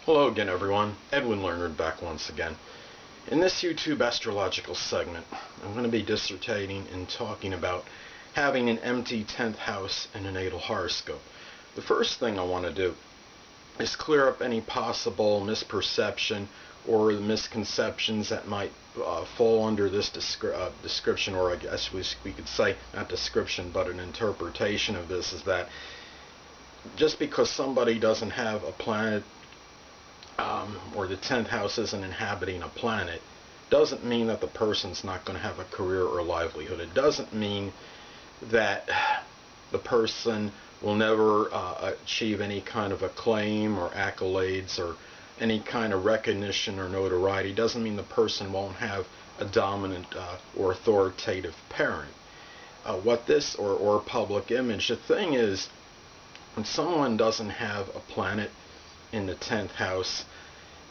Hello again, everyone. Edwin Learnard back once again. In this YouTube astrological segment, I'm going to be dissertating and talking about having an empty 10th house in a natal horoscope. The first thing I want to do is clear up any possible misperception or the misconceptions that might fall under this description, or I guess we could say, not description, but an interpretation of this, is that just because somebody doesn't have a planet or the 10th house isn't inhabiting a planet, doesn't mean that the person's not going to have a career or livelihood. It doesn't mean that the person will never achieve any kind of acclaim or accolades or any kind of recognition or notoriety. It doesn't mean the person won't have a dominant or authoritative parent. Or public image. The thing is, when someone doesn't have a planet in the 10th house,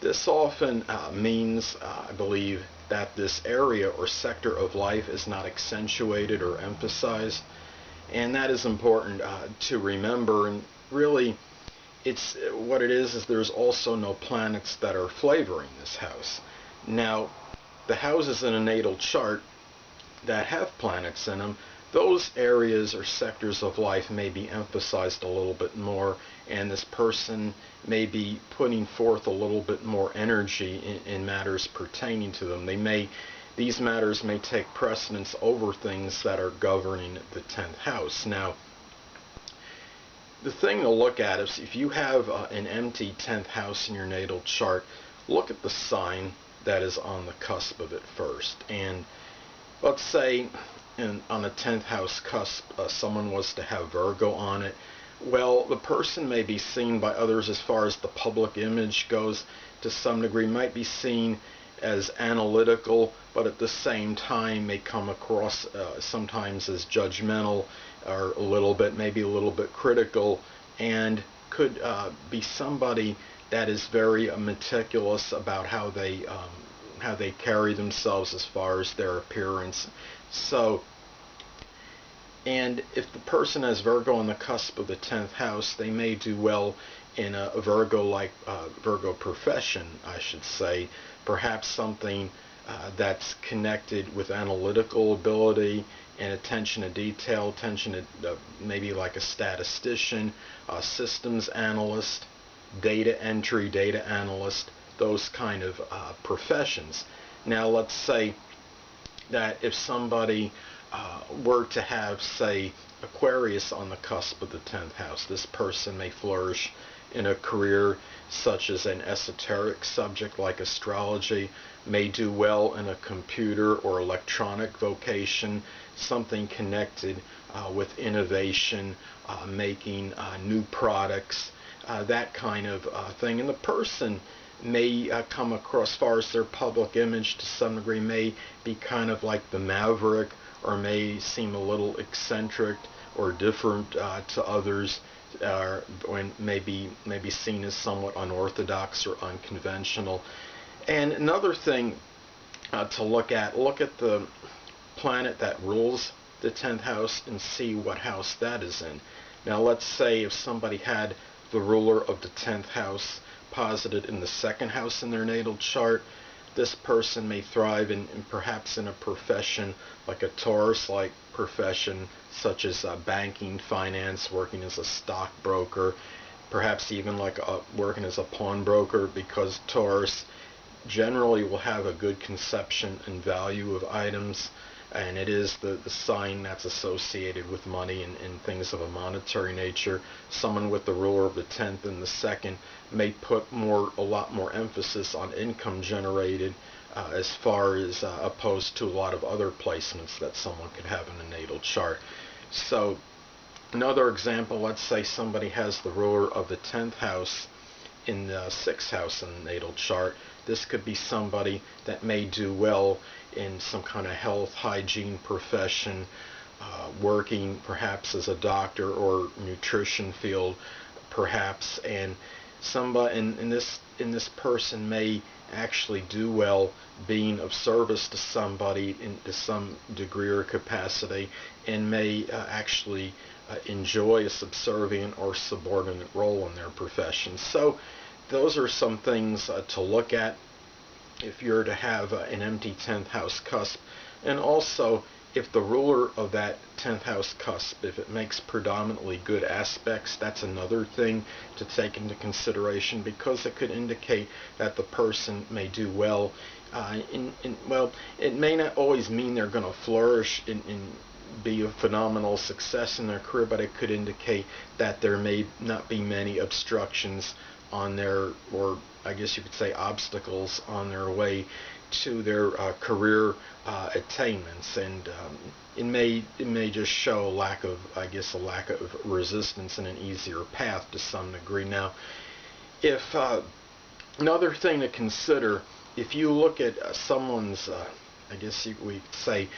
this often means, I believe, that this area or sector of life is not accentuated or emphasized, and that is important to remember. And really, it's what it is there's also no planets that are flavoring this house. Now, the houses in a natal chart that have planets in them, those areas or sectors of life may be emphasized a little bit more, and this person may be putting forth a little bit more energy in matters pertaining to them. These matters may take precedence over things that are governing the 10th house. Now, the thing to look at is, if you have an empty 10th house in your natal chart, look at the sign that is on the cusp of it first. And let's say on a 10th house cusp, someone was to have Virgo on it. Well, the person may be seen by others, as far as the public image goes, to some degree, might be seen as analytical, but at the same time may come across sometimes as judgmental, or maybe a little bit critical, and could be somebody that is very meticulous about how they carry themselves as far as their appearance. And if the person has Virgo on the cusp of the 10th house, they may do well in a Virgo profession, I should say. Perhaps something that's connected with analytical ability and attention to detail, maybe like a statistician, a systems analyst, data entry, data analyst, those kind of professions. Now, let's say that if somebody were to have, say, Aquarius on the cusp of the 10th house, this person may flourish in a career such as an esoteric subject like astrology, may do well in a computer or electronic vocation, something connected with innovation, making new products, that kind of thing. And the person may come across, as far as their public image, to some degree, may be kind of like the maverick, or may seem a little eccentric or different to others, when maybe seen as somewhat unorthodox or unconventional. And another thing to look at the planet that rules the 10th house and see what house that is in. Now, let's say if somebody had the ruler of the 10th house posited in the 2nd house in their natal chart, this person may thrive perhaps in a profession like a Taurus-like profession, such as banking, finance, working as a stockbroker, perhaps even working as a pawnbroker, because Taurus generally will have a good conception and value of items, and it is the sign that's associated with money and things of a monetary nature. Someone with the ruler of the 10th and the 2nd may put a lot more emphasis on income generated, as far as opposed to a lot of other placements that someone could have in a natal chart. So, another example, let's say somebody has the ruler of the 10th house in the 6th house in the natal chart. This could be somebody that may do well in some kind of health, hygiene profession, working perhaps as a doctor or nutrition field, perhaps, and somebody in this person may actually do well being of service to somebody to some degree or capacity, and may actually enjoy a subservient or subordinate role in their profession. So those are some things to look at if you're to have an empty 10th house cusp. And also, if the ruler of that 10th house cusp, if it makes predominantly good aspects, that's another thing to take into consideration, because it could indicate that the person may do well. Well, it may not always mean they're going to flourish and be a phenomenal success in their career, but it could indicate that there may not be many obstructions on their, or I guess you could say obstacles on their way to their career attainments, and it may just show a lack of resistance and an easier path to some degree. Now, if another thing to consider, if you look at someone's, we could say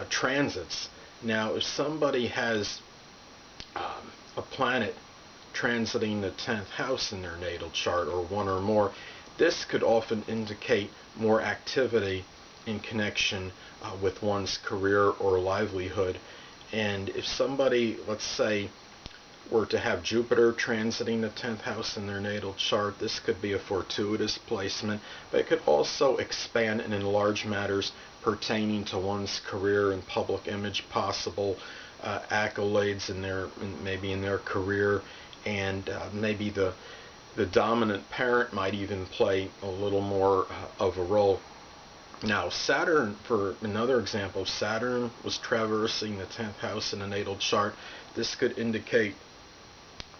transits. Now, if somebody has a planet transiting the 10th house in their natal chart, or one or more, this could often indicate more activity in connection with one's career or livelihood. And if somebody, let's say, were to have Jupiter transiting the 10th house in their natal chart, this could be a fortuitous placement, but it could also expand and enlarge matters pertaining to one's career and public image, possible accolades maybe in their career, and maybe the dominant parent might even play a little more of a role. Now, Saturn, for another example, if Saturn was traversing the 10th house in a natal chart, this could indicate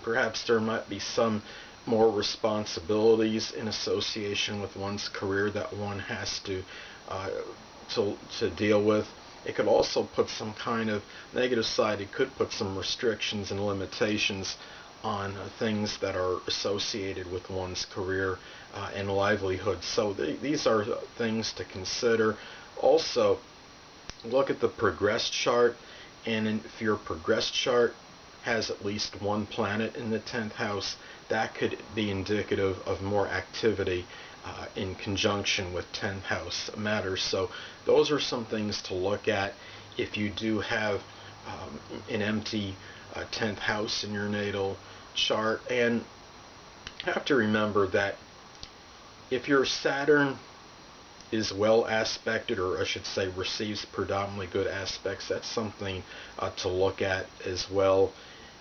perhaps there might be some more responsibilities in association with one's career that one has to deal with. It could also put some kind of negative side. It could put some restrictions and limitations on things that are associated with one's career and livelihood. So these are things to consider. Also, look at the progressed chart, and if your progressed chart has at least one planet in the 10th house, that could be indicative of more activity in conjunction with 10th house matters. So those are some things to look at if you do have an empty 10th house in your natal chart. And have to remember that if your Saturn is well aspected, or I should say receives predominantly good aspects, that's something to look at as well,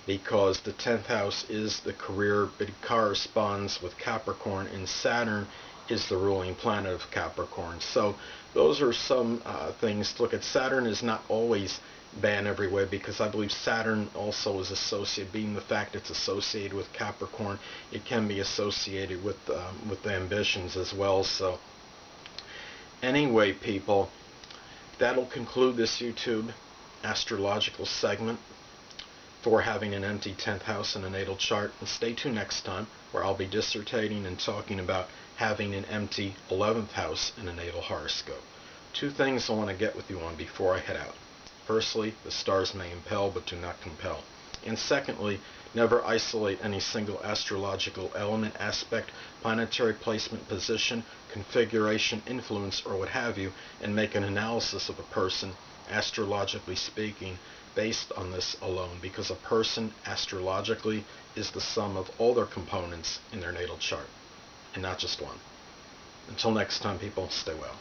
because the 10th house is the career, but it corresponds with Capricorn, and Saturn is the ruling planet of Capricorn. So those are some things to look at. Saturn is not always bad every way, because I believe Saturn also is associated, being the fact it's associated with Capricorn, it can be associated with ambitions as well. So anyway, people, that'll conclude this YouTube astrological segment for having an empty 10th house in a natal chart. And stay tuned next time, where I'll be dissertating and talking about having an empty 11th house in a natal horoscope. Two things I want to get with you on before I head out. Firstly, the stars may impel but do not compel. And secondly, never isolate any single astrological element, aspect, planetary placement, position, configuration, influence, or what have you, and make an analysis of a person, astrologically speaking, based on this alone, because a person astrologically is the sum of all their components in their natal chart, and not just one. Until next time, people, stay well.